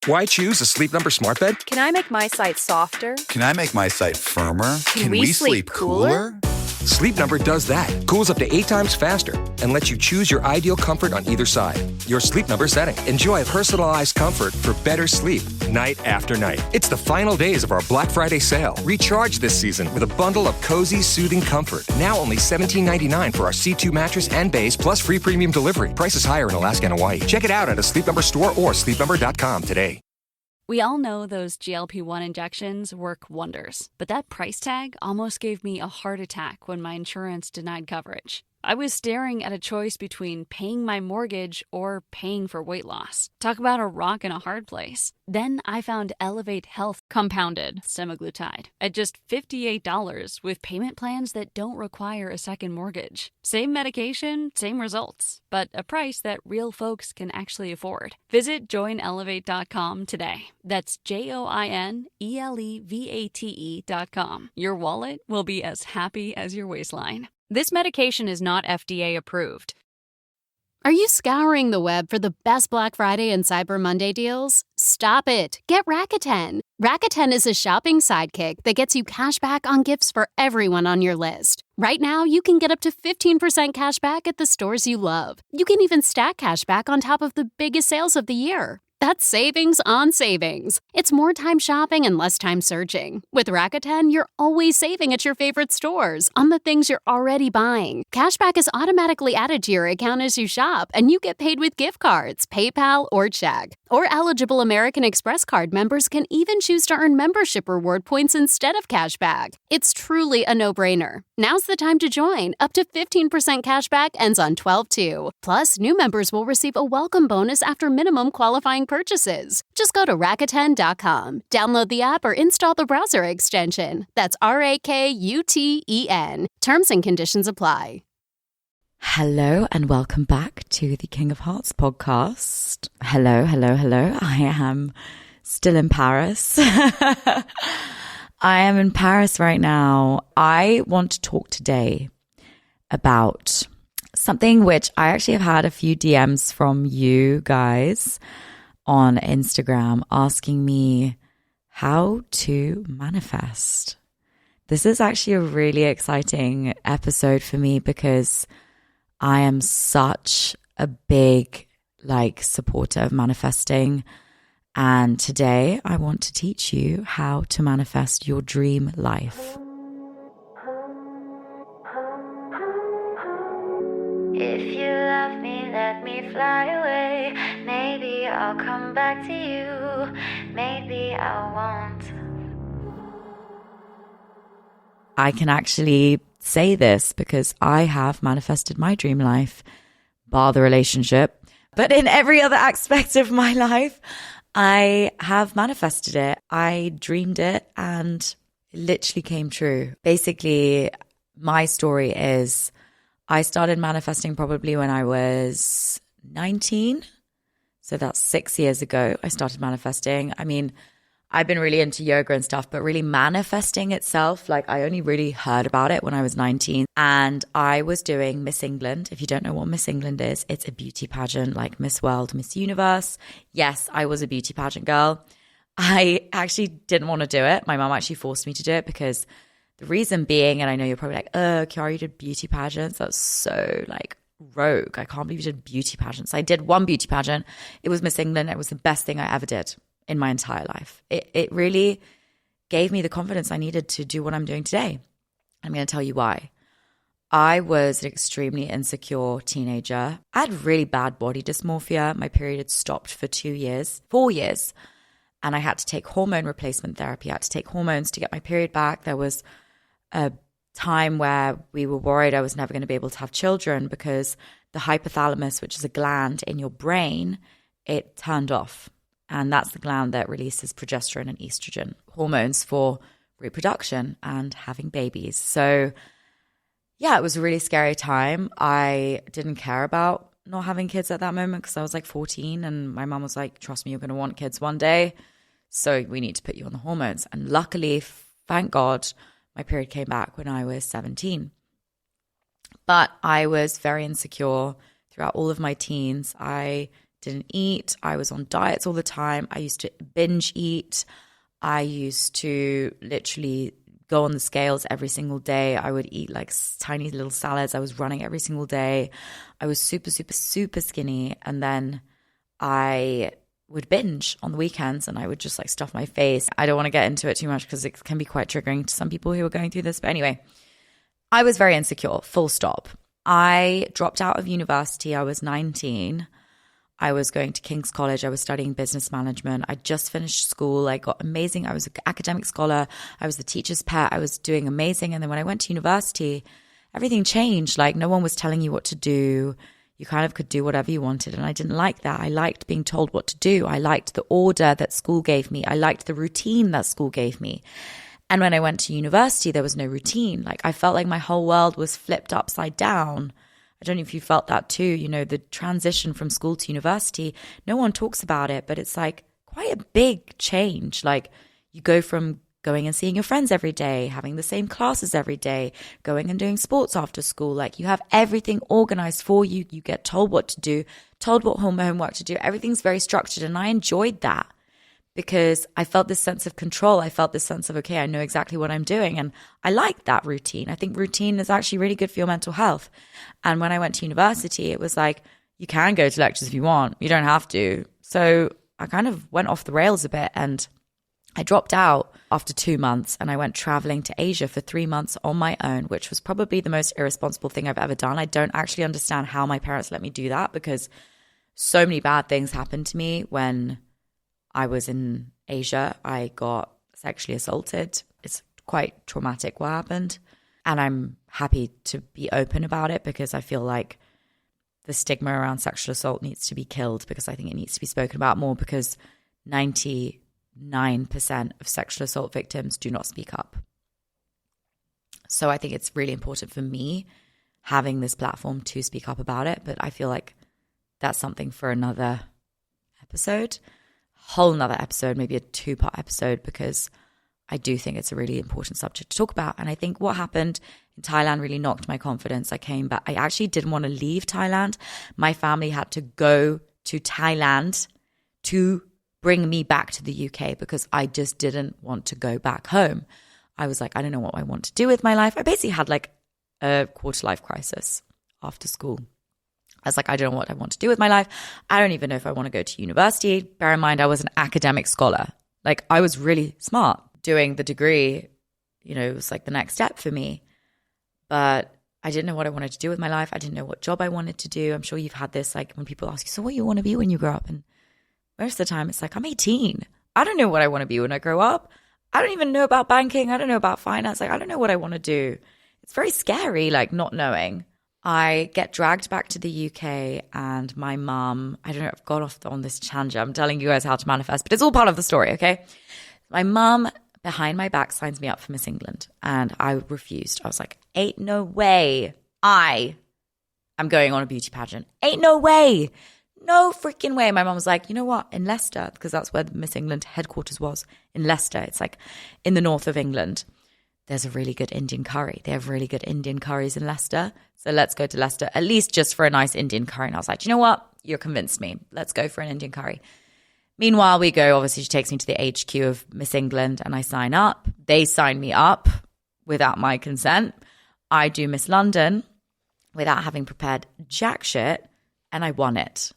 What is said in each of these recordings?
Why choose a Sleep Number smart bed? Can I make my site softer? Can I make my site firmer? Can we sleep cooler? Sleep Number does that. Cools up to 8 times faster and lets you choose your ideal comfort on either side. Your Sleep Number setting. Enjoy personalized comfort for better sleep night after night. It's the final days of our Black Friday sale. Recharge this season with a bundle of cozy, soothing comfort. Now only $17.99 for our C2 mattress and base, plus free premium delivery. Prices higher in Alaska and Hawaii. Check it out at a Sleep Number store or sleepnumber.com today. We all know those GLP-1 injections work wonders, but that price tag almost gave me a heart attack when my insurance denied coverage. I was staring at a choice between paying my mortgage or paying for weight loss. Talk about a rock and a hard place. Then I found Elevate Health compounded semaglutide at just $58 with payment plans that don't require a second mortgage. Same medication, same results, but a price that real folks can actually afford. Visit joinelevate.com today. That's JOINELEVATE.com. Your wallet will be as happy as your waistline. This medication is not FDA approved. Are you scouring the web for the best Black Friday and Cyber Monday deals? Stop it. Get Rakuten. Rakuten is a shopping sidekick that gets you cash back on gifts for everyone on your list. Right now, you can get up to 15% cash back at the stores you love. You can even stack cash back on top of the biggest sales of the year. That's savings on savings. It's more time shopping and less time searching. With Rakuten, you're always saving at your favorite stores on the things you're already buying. Cashback is automatically added to your account as you shop, and you get paid with gift cards, PayPal, or check. Or eligible American Express card members can even choose to earn membership reward points instead of cashback. It's truly a no-brainer. Now's the time to join. Up to 15% cashback ends on 12/2. Plus, new members will receive a welcome bonus after minimum qualifying purchases. Just go to Rakuten.com, download the app, or install the browser extension. That's RAKUTEN. Terms and conditions apply. Hello and welcome back to the King of Hearts podcast. Hello. I am still in Paris. I am in Paris right now. I want to talk today about something which I actually have had a few DMs from you guys on Instagram asking me how to manifest. This is actually a really exciting episode for me because I am such a big supporter of manifesting. And today I want to teach you how to manifest your dream life. If you love me, let me fly away. Maybe I'll come back to you. Maybe I won't. I can actually say this because I have manifested my dream life, bar the relationship. But in every other aspect of my life, I have manifested it. I dreamed it and it literally came true. Basically, my story is I started manifesting probably when I was 19. So that's 6 years ago. I started manifesting. I mean, I've been really into yoga and stuff, but really manifesting itself, I only really heard about it when I was 19. And I was doing Miss England. If you don't know what Miss England is, it's a beauty pageant like Miss World, Miss Universe. Yes, I was a beauty pageant girl. I actually didn't want to do it. My mom actually forced me to do it because the reason being, and I know you're probably like, oh, Chiara, you did beauty pageants. That's so rogue. I can't believe you did beauty pageants. I did one beauty pageant. It was Miss England. It was the best thing I ever did in my entire life. It really gave me the confidence I needed to do what I'm doing today. I'm going to tell you why. I was an extremely insecure teenager. I had really bad body dysmorphia. My period had stopped for 4 years. And I had to take hormone replacement therapy. I had to take hormones to get my period back. There was a time where we were worried I was never going to be able to have children because the hypothalamus, which is a gland in your brain, it turned off. And that's the gland that releases progesterone and estrogen, hormones for reproduction and having babies. So yeah, it was a really scary time. I didn't care about not having kids at that moment because I was 14 and my mom was like, trust me, you're going to want kids one day. So we need to put you on the hormones. And luckily, thank God, my period came back when I was 17. But I was very insecure throughout all of my teens. I didn't eat. I was on diets all the time. I used to binge eat. I used to literally go on the scales every single day. I would eat like tiny little salads. I was running every single day. I was super, super, super skinny. And then I would binge on the weekends and I would just like stuff my face. I don't want to get into it too much because it can be quite triggering to some people who are going through this. But anyway, I was very insecure, full stop. I dropped out of university. I was 19. I was going to King's College. I was studying business management. I just finished school. I got amazing. I was an academic scholar. I was the teacher's pet. I was doing amazing. And then when I went to university, everything changed. Like no one was telling you what to do. You kind of could do whatever you wanted. And I didn't like that. I liked being told what to do. I liked the order that school gave me. I liked the routine that school gave me. And when I went to university, there was no routine. Like I felt like my whole world was flipped upside down. I don't know if you felt that too, you know, the transition from school to university. No one talks about it, but it's like quite a big change. Like you go from going and seeing your friends every day, having the same classes every day, going and doing sports after school. Like you have everything organized for you. You get told what to do, told what homework to do. Everything's very structured. And I enjoyed that because I felt this sense of control. I felt this sense of, okay, I know exactly what I'm doing. And I like that routine. I think routine is actually really good for your mental health. And when I went to university, it was like, you can go to lectures if you want. You don't have to. So I kind of went off the rails a bit and I dropped out after 2 months and I went traveling to Asia for 3 months on my own, which was probably the most irresponsible thing I've ever done. I don't actually understand how my parents let me do that because so many bad things happened to me when I was in Asia. I got sexually assaulted. It's quite traumatic what happened. And I'm happy to be open about it because I feel like the stigma around sexual assault needs to be killed because I think it needs to be spoken about more because 99% of sexual assault victims do not speak up. So I think it's really important for me having this platform to speak up about it. But I feel like that's something for another episode. Whole nother episode, maybe a 2-part episode, because I do think it's a really important subject to talk about. And I think what happened in Thailand really knocked my confidence. I came back. I actually didn't want to leave Thailand. My family had to go to Thailand to bring me back to the UK because I just didn't want to go back home. I was like, I don't know what I want to do with my life. I basically had like a quarter-life crisis after school. I was like, I don't know what I want to do with my life. I don't even know if I want to go to university. Bear in mind, I was an academic scholar. Like I was really smart. Doing the degree, you know, it was like the next step for me. But I didn't know what I wanted to do with my life. I didn't know what job I wanted to do. I'm sure you've had this, like when people ask you, so what do you want to be when you grow up? And most of the time it's like, I'm 18. I don't know what I want to be when I grow up. I don't even know about banking. I don't know about finance. Like I don't know what I want to do. It's very scary, like not knowing. I get dragged back to the UK and my mum, I don't know, I've got off on this tangent. I'm telling you guys how to manifest, but it's all part of the story, okay? My mum, behind my back, signs me up for Miss England and I refused. I was like, ain't no way I am going on a beauty pageant. Ain't no way. No freaking way. My mum was like, you know what? In Leicester, because that's where the Miss England headquarters was, in Leicester. It's like in the north of England. There's a really good Indian curry. They have really good Indian curries in Leicester. So let's go to Leicester, at least just for a nice Indian curry. And I was like, you know what? You're convinced me. Let's go for an Indian curry. Meanwhile, we go, obviously she takes me to the HQ of Miss England and I sign up. They sign me up without my consent. I do Miss London without having prepared jack shit and I won it.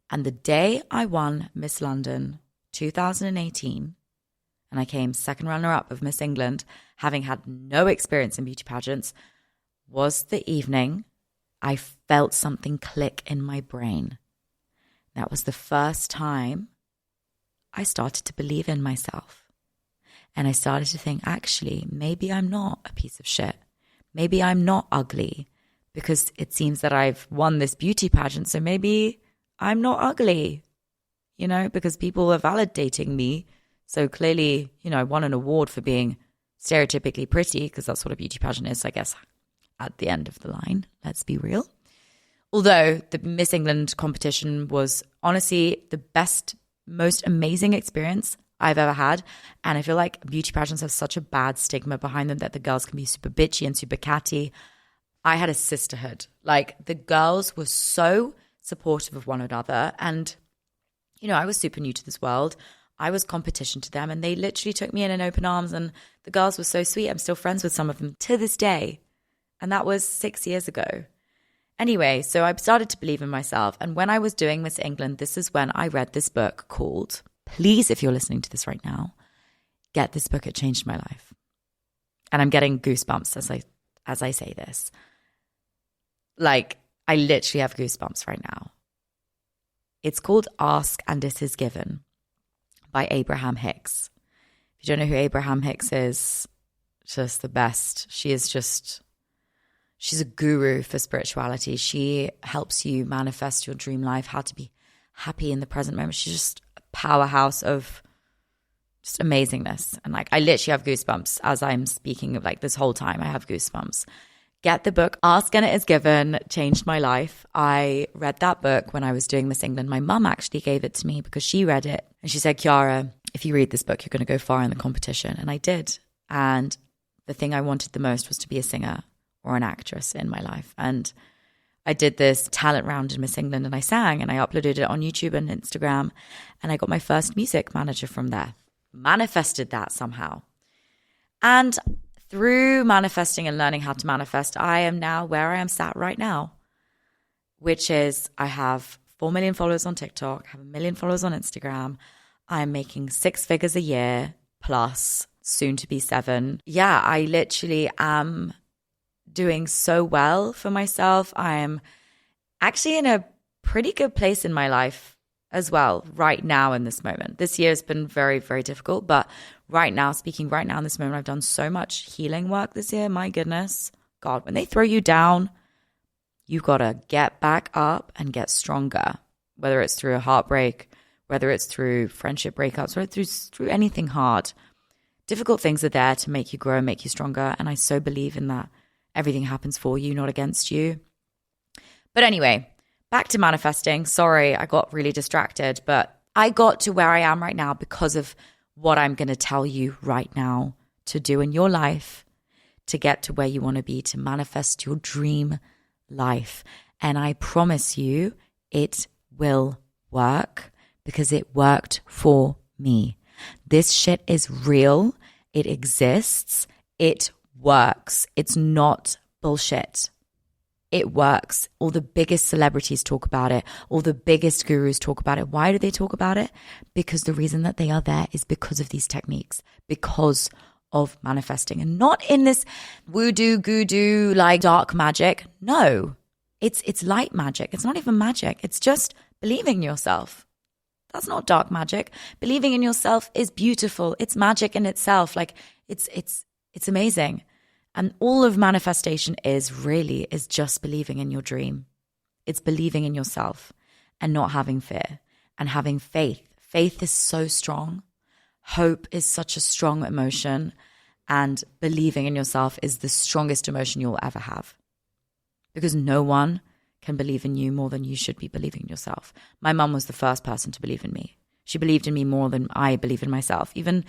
And the day I won Miss London 2018, and I came second runner-up of Miss England, having had no experience in beauty pageants, was the evening I felt something click in my brain. That was the first time I started to believe in myself. And I started to think, actually, maybe I'm not a piece of shit. Maybe I'm not ugly because it seems that I've won this beauty pageant. So maybe I'm not ugly, you know, because people are validating me. So clearly, you know, I won an award for being stereotypically pretty because that's what a beauty pageant is, I guess, at the end of the line. Let's be real. Although the Miss England competition was honestly the best, most amazing experience I've ever had. And I feel like beauty pageants have such a bad stigma behind them that the girls can be super bitchy and super catty. I had a sisterhood. Like the girls were so supportive of one another. And, you know, I was super new to this world. I was competition to them, and they literally took me in open arms, and the girls were so sweet. I'm still friends with some of them to this day. And that was 6 years ago. Anyway, so I started to believe in myself. And when I was doing Miss England, this is when I read this book called, please, if you're listening to this right now, get this book. It changed my life. And I'm getting goosebumps as I say this. Like, I literally have goosebumps right now. It's called Ask and It Is Given by Abraham Hicks. If you don't know who Abraham Hicks is, just the best. She's a guru for spirituality. She helps you manifest your dream life, how to be happy in the present moment. She's just a powerhouse of just amazingness. And like, I literally have goosebumps as I'm speaking of like this whole time. I have goosebumps. Get the book, Ask and It Is Given, changed my life. I read that book when I was doing Miss England. My mum actually gave it to me because she read it. And she said, Chiara, if you read this book, you're going to go far in the competition. And I did. And the thing I wanted the most was to be a singer or an actress in my life. And I did this talent round in Miss England, and I sang, and I uploaded it on YouTube and Instagram. And I got my first music manager from there. Manifested that somehow. And through manifesting and learning how to manifest, I am now where I am sat right now, which is I have 4 million followers on TikTok, have 1 million followers on Instagram. I'm making 6 figures a year plus, soon to be 7. Yeah, I literally am doing so well for myself. I am actually in a pretty good place in my life as well right now in this moment. This year has been very, very difficult, but right now, speaking right now in this moment, I've done so much healing work this year. My goodness. God, when they throw you down, you got to get back up and get stronger, whether it's through a heartbreak, whether it's through friendship breakups, or through anything hard. Difficult things are there to make you grow and make you stronger. And I so believe in that. Everything happens for you, not against you. But anyway, back to manifesting. Sorry, I got really distracted, but I got to where I am right now because of what I'm going to tell you right now to do in your life to get to where you want to be, to manifest your dream life. And I promise you, it will work because it worked for me. This shit is real. It exists. It works. It's not bullshit. It works. All the biggest celebrities talk about it. All the biggest gurus talk about it. Why do they talk about it? Because the reason that they are there is because of these techniques, because of manifesting, and not in this voodoo, like dark magic. No, it's light magic. It's not even magic. It's just believing in yourself. That's not dark magic. Believing in yourself is beautiful. It's magic in itself. Like it's amazing. And all of manifestation is just believing in your dream. It's believing in yourself and not having fear and having faith. Faith is so strong. Hope is such a strong emotion. And believing in yourself is the strongest emotion you'll ever have. Because no one can believe in you more than you should be believing in yourself. My mum was the first person to believe in me. She believed in me more than I believe in myself. Even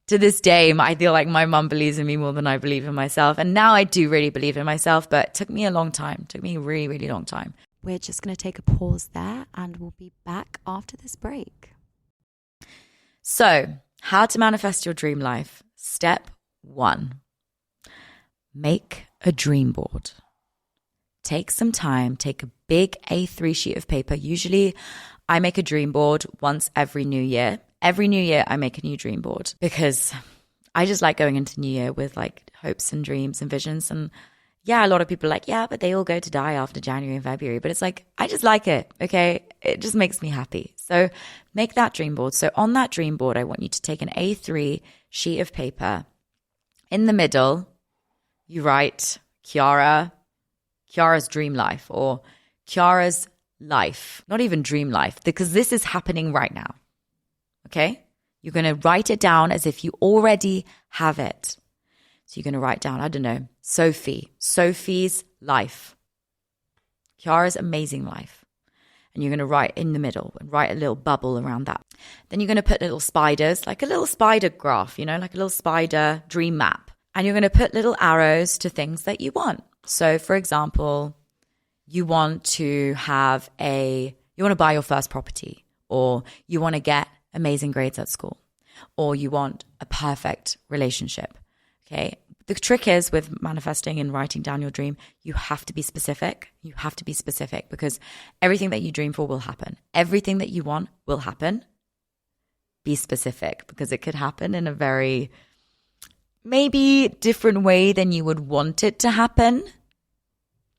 to this day, I feel like my mum believes in me more than I believe in myself. And now I do really believe in myself, but it took me a long time. It took me a really, really long time. We're just going to take a pause there and we'll be back after this break. So, how to manifest your dream life. Step 1. Make a dream board. Take some time, take a big A3 sheet of paper. Usually I make a dream board once every new year. Every new year I make a new dream board because I just like going into New Year with like hopes and dreams and visions. And yeah, a lot of people are like, yeah, but they all go to die after January and February. But it's like, I just like it, okay? It just makes me happy. So make that dream board. So on that dream board, I want you to take an A3 sheet of paper. In the middle, you write Chiara's dream life, or Chiara's life. Not even dream life, because this is happening right now. Okay? You're going to write it down as if you already have it. So you're going to write down, I don't know, Sophie's life. Chiara's amazing life. And you're going to write in the middle and write a little bubble around that. Then you're going to put little spiders, like a little spider graph, like a little spider dream map. And you're going to put little arrows to things that you want. So for example, you want to buy your first property, or you want to get amazing grades at school, or you want a perfect relationship. Okay. The trick is with manifesting and writing down your dream, you have to be specific. You have to be specific because everything that you dream for will happen. Everything that you want will happen. Be specific because it could happen in a very maybe different way than you would want it to happen,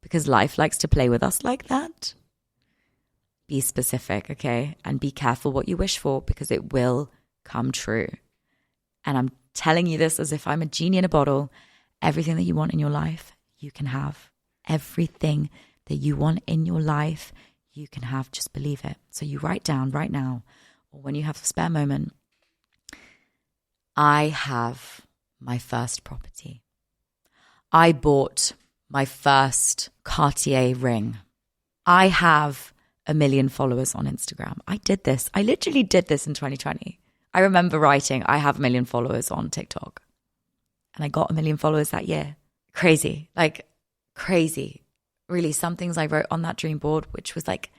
because life likes to play with us like that. Be specific, okay? And be careful what you wish for because it will come true. And I'm telling you this as if I'm a genie in a bottle. Everything that you want in your life, you can have. Everything that you want in your life, you can have. Just believe it. So you write down right now, or when you have a spare moment, I have my first property. I bought my first Cartier ring. I have 1 million followers on Instagram. I did this. I literally did this in 2020. I remember writing, I have 1 million followers on TikTok. And I got 1 million followers that year. Crazy, like crazy. Really, some things I wrote on that dream board, which was like,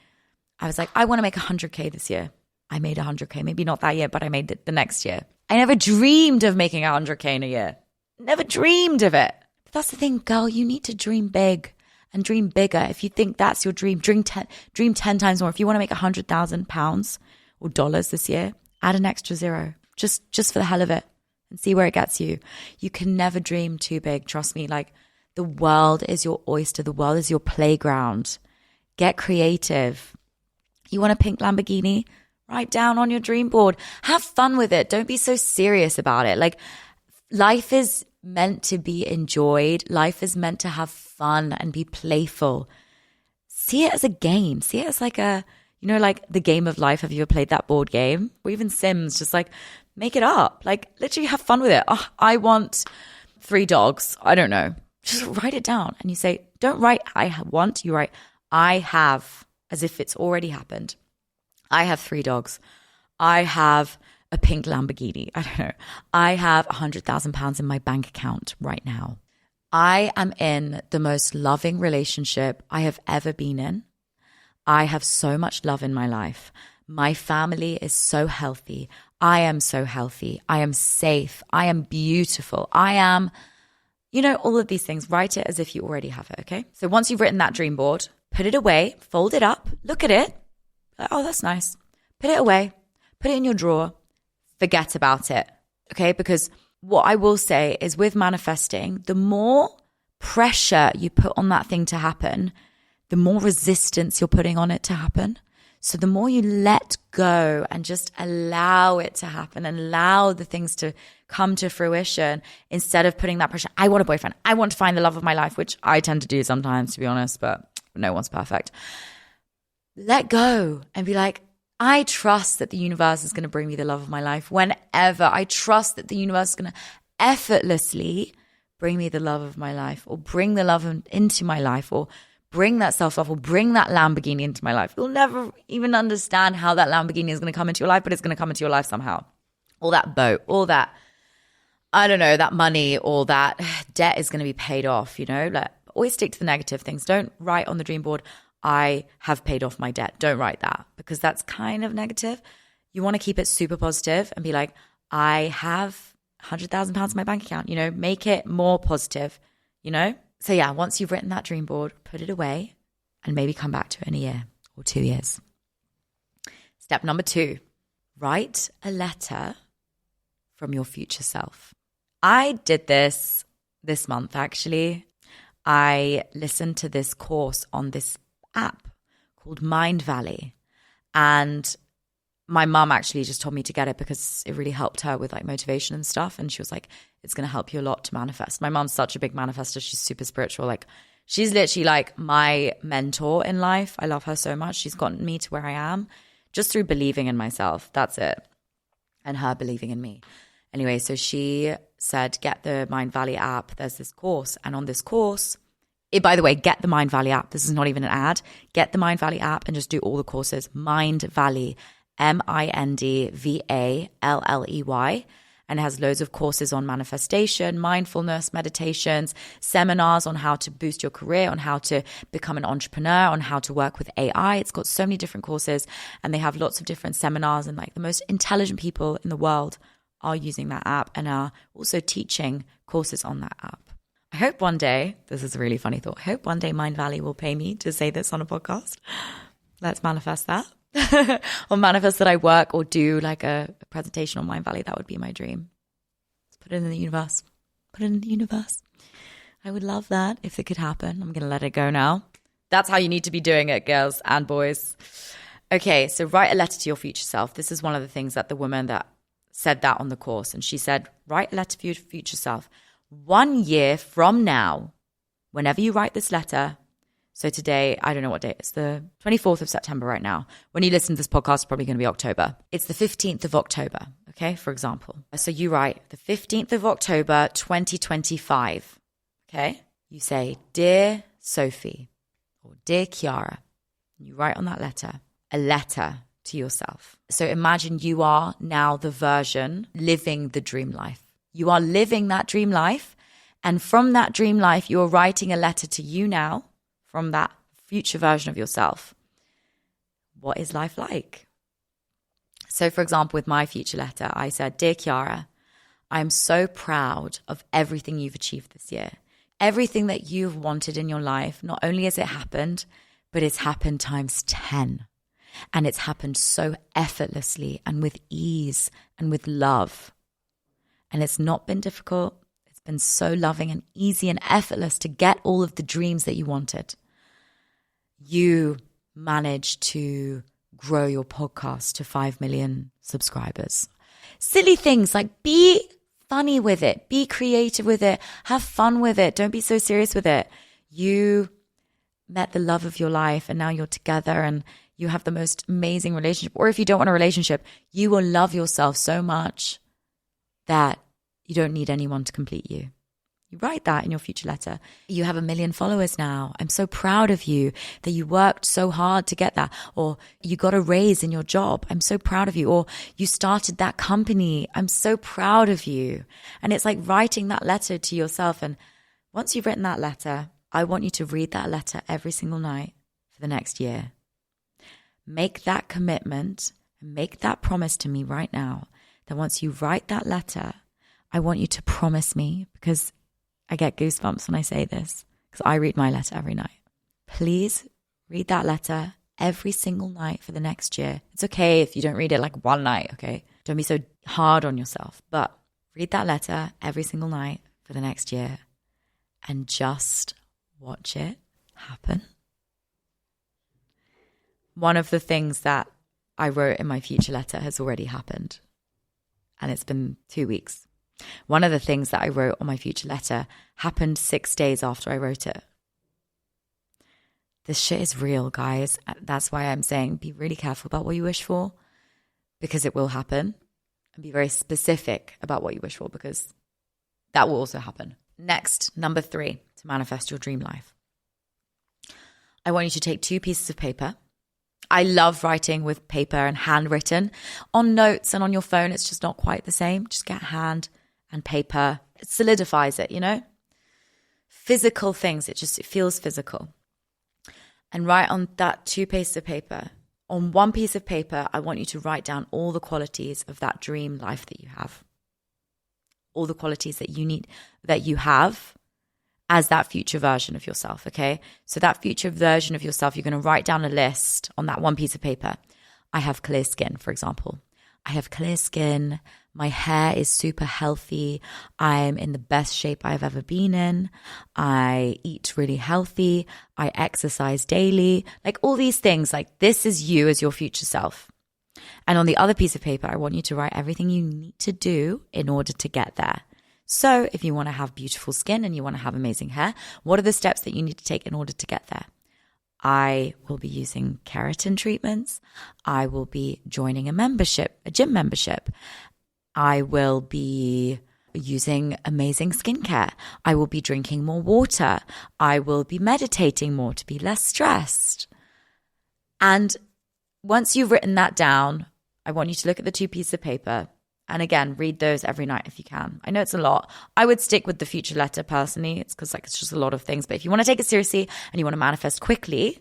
I was like, I want to make 100K this year. I made 100K, maybe not that year, but I made it the next year. I never dreamed of making 100K in a year. Never dreamed of it. But that's the thing, girl, you need to dream big and dream bigger. If you think that's your dream, dream 10 times more. If you want to make £100,000 or dollars this year, add an extra zero, just for the hell of it, and see where it gets you. You can never dream too big. Trust me, like the world is your oyster. The world is your playground. Get creative. You want a pink Lamborghini? Write down on your dream board. Have fun with it. Don't be so serious about it. Like, life is meant to be enjoyed. Life is meant to have fun and be playful. See it as a game. See it as like like the game of life. Have you ever played that board game? Or even Sims, just like make it up. Like literally have fun with it. Oh, I want 3 dogs. I don't know. Just write it down. And you say, don't write I want, you write I have, as if it's already happened. I have 3 dogs. I have a pink Lamborghini. I don't know. I have £100,000 in my bank account right now. I am in the most loving relationship I have ever been in. I have so much love in my life. My family is so healthy. I am so healthy. I am safe. I am beautiful. I am, all of these things. Write it as if you already have it, okay? So once you've written that dream board, put it away, fold it up, look at it. Oh, that's nice. Put it away. Put it in your drawer. Forget about it, okay? Because what I will say is with manifesting, the more pressure you put on that thing to happen, the more resistance you're putting on it to happen. So the more you let go and just allow it to happen and allow the things to come to fruition instead of putting that pressure. I want a boyfriend. I want to find the love of my life, which I tend to do sometimes, to be honest, but no one's perfect. Let go and be like, I trust that the universe is going to bring me the love of my life whenever. I trust that the universe is going to effortlessly bring me the love of my life, or bring the love into my life, or bring that self-love, or bring that Lamborghini into my life. You'll never even understand how that Lamborghini is going to come into your life, but it's going to come into your life somehow. Or that boat, or that, I don't know, that money, or that debt is going to be paid off, Like, always stick to the negative things. Don't write on the dream board, I have paid off my debt. Don't write that, because that's kind of negative. You want to keep it super positive and be like, I have £100,000 in my bank account, make it more positive, So yeah, once you've written that dream board, put it away and maybe come back to it in a year or 2 years. Step number 2, write a letter from your future self. I did this month, actually. I listened to this course on this app called Mind Valley, and my mum actually just told me to get it because it really helped her with like motivation and stuff, and she was like, it's going to help you a lot to manifest. My mom's such a big manifester. She's super spiritual. Like, she's literally like my mentor in life. I love her so much. She's gotten me to where I am just through believing in myself. That's it. And her believing in me. Anyway, so she said, get the Mind Valley app. There's this course, and on this course, by the way, get the Mind Valley app. This is not even an ad. Get the Mind Valley app and just do all the courses. Mind Valley, MindValley. And it has loads of courses on manifestation, mindfulness, meditations, seminars on how to boost your career, on how to become an entrepreneur, on how to work with AI. It's got so many different courses, and they have lots of different seminars, and like the most intelligent people in the world are using that app and are also teaching courses on that app. I hope one day, this is a really funny thought, I hope one day Mind Valley will pay me to say this on a podcast. Let's manifest that. Or manifest that I work or do like a presentation on Mind Valley. That would be my dream. Let's put it in the universe. Put it in the universe. I would love that if it could happen. I'm going to let it go now. That's how you need to be doing it, girls and boys. Okay, so write a letter to your future self. This is one of the things that the woman that said that on the course. And she said, write a letter for your future self. 1 year from now, whenever you write this letter, so today, I don't know what date, it's the 24th of September right now. When you listen to this podcast, it's probably going to be October. It's the 15th of October, okay, for example. So you write the 15th of October, 2025, okay? You say, Dear Sophie, or Dear Chiara. You write on that letter, a letter to yourself. So imagine you are now the version living the dream life. You are living that dream life. And from that dream life, you are writing a letter to you now, from that future version of yourself. What is life like? So for example, with my future letter, I said, Dear Chiara, I'm so proud of everything you've achieved this year. Everything that you've wanted in your life, not only has it happened, but it's happened times 10. And it's happened so effortlessly and with ease and with love. And it's not been difficult. It's been so loving and easy and effortless to get all of the dreams that you wanted. You managed to grow your podcast to 5 million subscribers. Silly things like be funny with it, be creative with it, have fun with it. Don't be so serious with it. You met the love of your life and now you're together and you have the most amazing relationship. Or if you don't want a relationship, you will love yourself so much that you don't need anyone to complete you. You write that in your future letter. You have 1 million followers now. I'm so proud of you that you worked so hard to get that. Or you got a raise in your job. I'm so proud of you. Or you started that company. I'm so proud of you. And it's like writing that letter to yourself. And once you've written that letter, I want you to read that letter every single night for the next year. Make that commitment and make that promise to me right now that once you write that letter, I want you to promise me, because I get goosebumps when I say this, because I read my letter every night. Please read that letter every single night for the next year. It's okay if you don't read it like one night, okay? Don't be so hard on yourself, but read that letter every single night for the next year and just watch it happen. One of the things that I wrote in my future letter has already happened, and it's been 2 weeks. One of the things that I wrote on my future letter happened 6 days after I wrote it. This shit is real, guys. That's why I'm saying be really careful about what you wish for, because it will happen. And be very specific about what you wish for, because that will also happen. Next, number 3, to manifest your dream life. I want you to take 2 pieces of paper. I love writing with paper and handwritten. On notes and on your phone, it's just not quite the same. Just get hand and paper. It solidifies it, you know? Physical things, it feels physical. And write on that 2 pieces of paper. On 1 piece of paper, I want you to write down all the qualities of that dream life that you have. All the qualities that you have as that future version of yourself, okay? So that future version of yourself, you're going to write down a list on that 1 piece of paper. I have clear skin, for example. I have clear skin. My hair is super healthy. I'm in the best shape I've ever been in. I eat really healthy. I exercise daily. Like all these things, like this is you as your future self. And on the other piece of paper, I want you to write everything you need to do in order to get there. So if you want to have beautiful skin and you want to have amazing hair, what are the steps that you need to take in order to get there? I will be using keratin treatments. I will be joining a gym membership. I will be using amazing skincare. I will be drinking more water. I will be meditating more to be less stressed. And once you've written that down, I want you to look at the 2 pieces of paper And again, read those every night if you can. I know it's a lot. I would stick with the future letter personally. It's because it's just a lot of things. But if you want to take it seriously and you want to manifest quickly,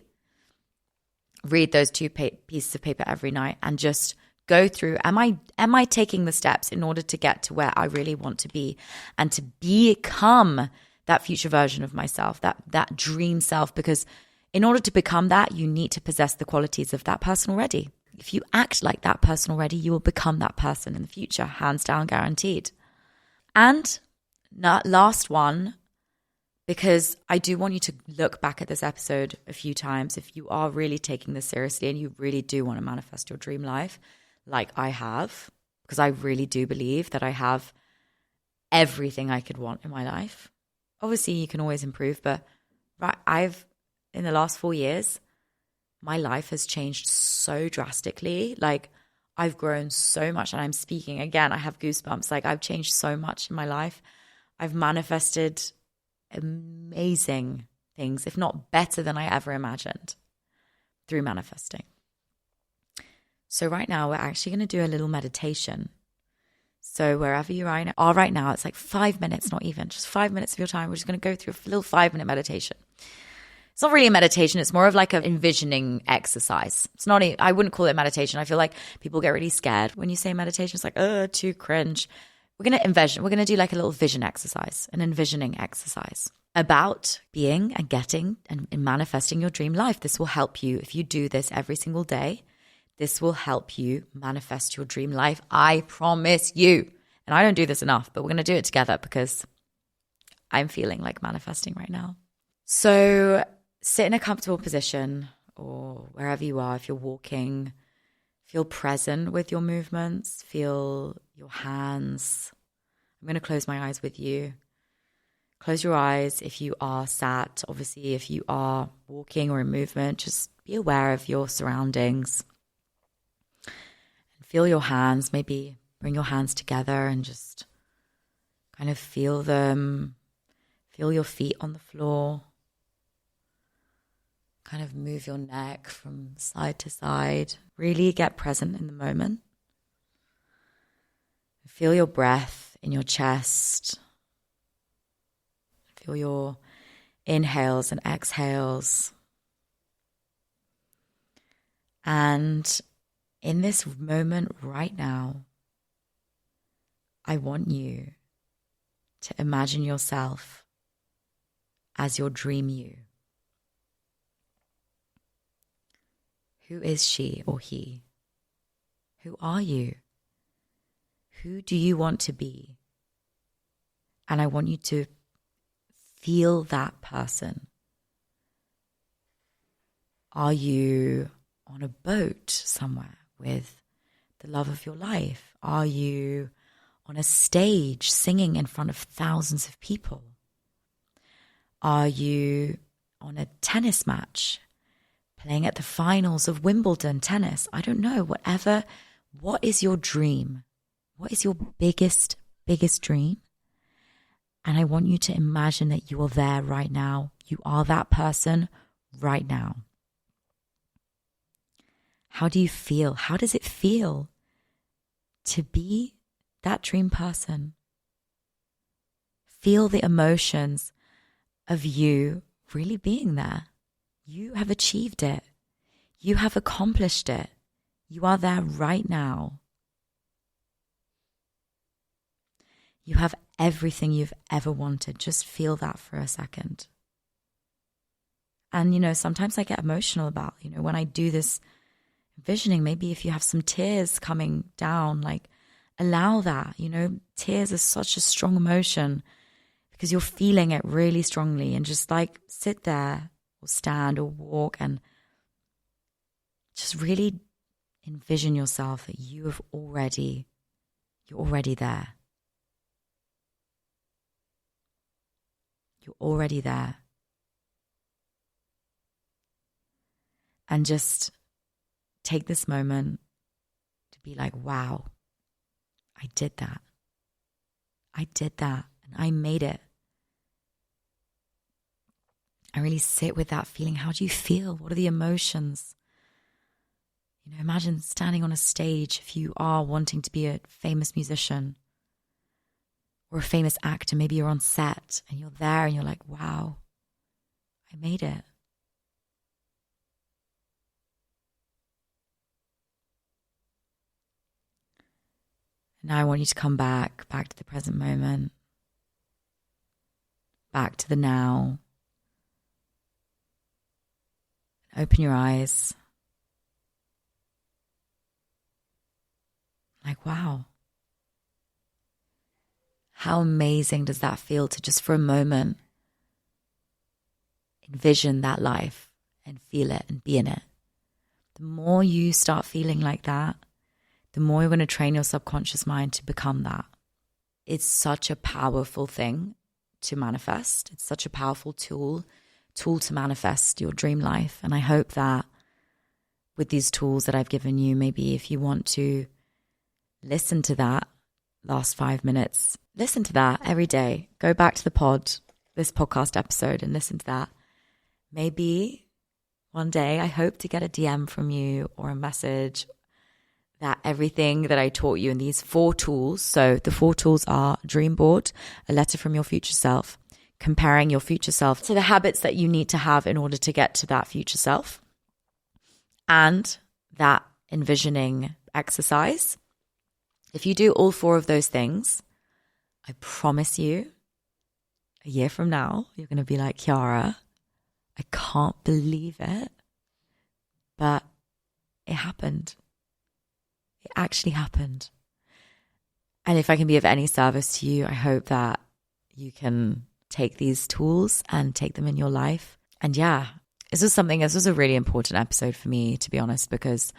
read those two pieces of paper every night and just go through, am I taking the steps in order to get to where I really want to be and to become that future version of myself, that dream self? Because in order to become that, you need to possess the qualities of that person already. If you act like that person already, you will become that person in the future, hands down, guaranteed. And last one, because I do want you to look back at this episode a few times if you are really taking this seriously and you really do want to manifest your dream life, like I have, because I really do believe that I have everything I could want in my life. Obviously, you can always improve, but in the last 4 years, my life has changed so drastically. Like, I've grown so much, and I'm speaking again, I have goosebumps. Like, I've changed so much in my life. I've manifested amazing things, if not better than I ever imagined, through manifesting. So right now, we're actually going to do a little meditation. So wherever you are right now, it's like 5 minutes, not even, just 5 minutes of your time. We're just going to go through a little 5-minute meditation. It's not really a meditation. It's more of like an envisioning exercise. It's not, I wouldn't call it meditation. I feel like people get really scared when you say meditation. It's like, too cringe. We're going to envision. We're going to do like a little vision exercise, an envisioning exercise about being and getting and manifesting your dream life. This will help you. If you do this every single day, this will help you manifest your dream life. I promise you. And I don't do this enough, but we're going to do it together because I'm feeling like manifesting right now. So sit in a comfortable position or wherever you are. If you're walking, feel present with your movements. Feel your hands. I'm going to close my eyes with you. Close your eyes if you are sat. Obviously, if you are walking or in movement, just be aware of your surroundings. And feel your hands. Maybe bring your hands together and just kind of feel them. Feel your feet on the floor. Kind of move your neck from side to side. Really get present in the moment. Feel your breath in your chest. Feel your inhales and exhales. And in this moment right now, I want you to imagine yourself as your dream you. Who is she or he? Who are you? Who do you want to be? And I want you to feel that person. Are you on a boat somewhere with the love of your life? Are you on a stage singing in front of thousands of people? Are you on a tennis match? Playing at the finals of Wimbledon tennis. I don't know, whatever. What is your dream? What is your biggest dream? And I want you to imagine that you are there right now. You are that person right now. How do you feel? How does it feel to be that dream person? Feel the emotions of you really being there. You have achieved it. You have accomplished it. You are there right now. You have everything you've ever wanted. Just feel that for a second. And, sometimes I get emotional about, when I do this visioning, maybe if you have some tears coming down, like allow that, tears are such a strong emotion because you're feeling it really strongly, and just like sit there or stand or walk and just really envision yourself that you're already there. You're already there. And just take this moment to be like, wow, I did that. I did that and I made it. And really sit with that feeling. How do you feel? What are the emotions? Imagine standing on a stage if you are wanting to be a famous musician or a famous actor. Maybe you're on set and you're there and you're like, wow, I made it. And now I want you to come back to the present moment, back to the now. Open your eyes. Like, wow. How amazing does that feel to just for a moment envision that life and feel it and be in it? The more you start feeling like that, the more you're going to train your subconscious mind to become that. It's such a powerful thing to manifest. It's such a powerful tool to manifest your dream life. And I hope that with these tools that I've given you, maybe if you want to listen to that last 5 minutes, listen to that every day. Go back to this podcast episode and listen to that. Maybe one day I hope to get a DM from you or a message that everything that I taught you in these 4 tools. So the 4 tools are dream board, a letter from your future self, comparing your future self to the habits that you need to have in order to get to that future self, and that envisioning exercise. If you do all 4 of those things, I promise you, a year from now, you're going to be like, Chiara, I can't believe it, but it happened. It actually happened. And if I can be of any service to you, I hope that you can take these tools and take them in your this was a really important episode for me, to be honest, because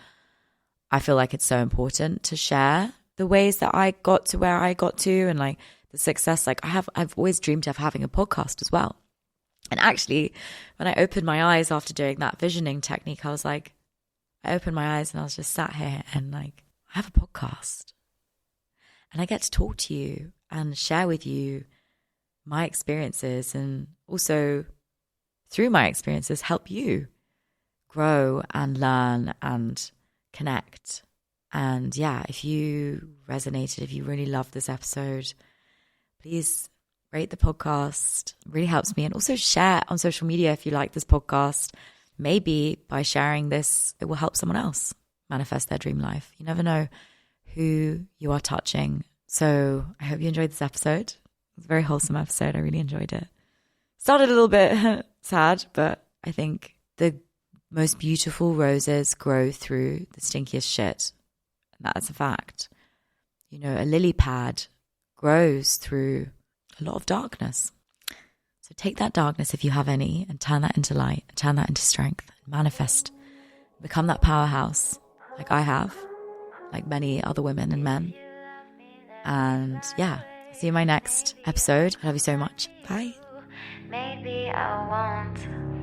I feel like it's so important to share the ways that I got to where I got to and like the success. Like I've always dreamed of having a podcast as well. And actually, when I opened my eyes after doing that visioning technique, I opened my eyes and I was just sat here and like, I have a podcast and I get to talk to you and share with you my experiences, and also through my experiences help you grow and learn and connect. And if you resonated, if you really loved this episode, please rate the podcast. It really helps me. And also share on social media if you like this podcast. Maybe by sharing this, it will help someone else manifest their dream life. You never know who you are touching. So I hope you enjoyed this episode. It was a very wholesome episode. I really enjoyed it. Started a little bit sad, but I think the most beautiful roses grow through the stinkiest shit. And that's a fact. A lily pad grows through a lot of darkness. So take that darkness, if you have any, and turn that into light, turn that into strength, manifest, become that powerhouse like I have, like many other women and men. And see you in my next episode. I love you so much. Bye. Maybe I won't.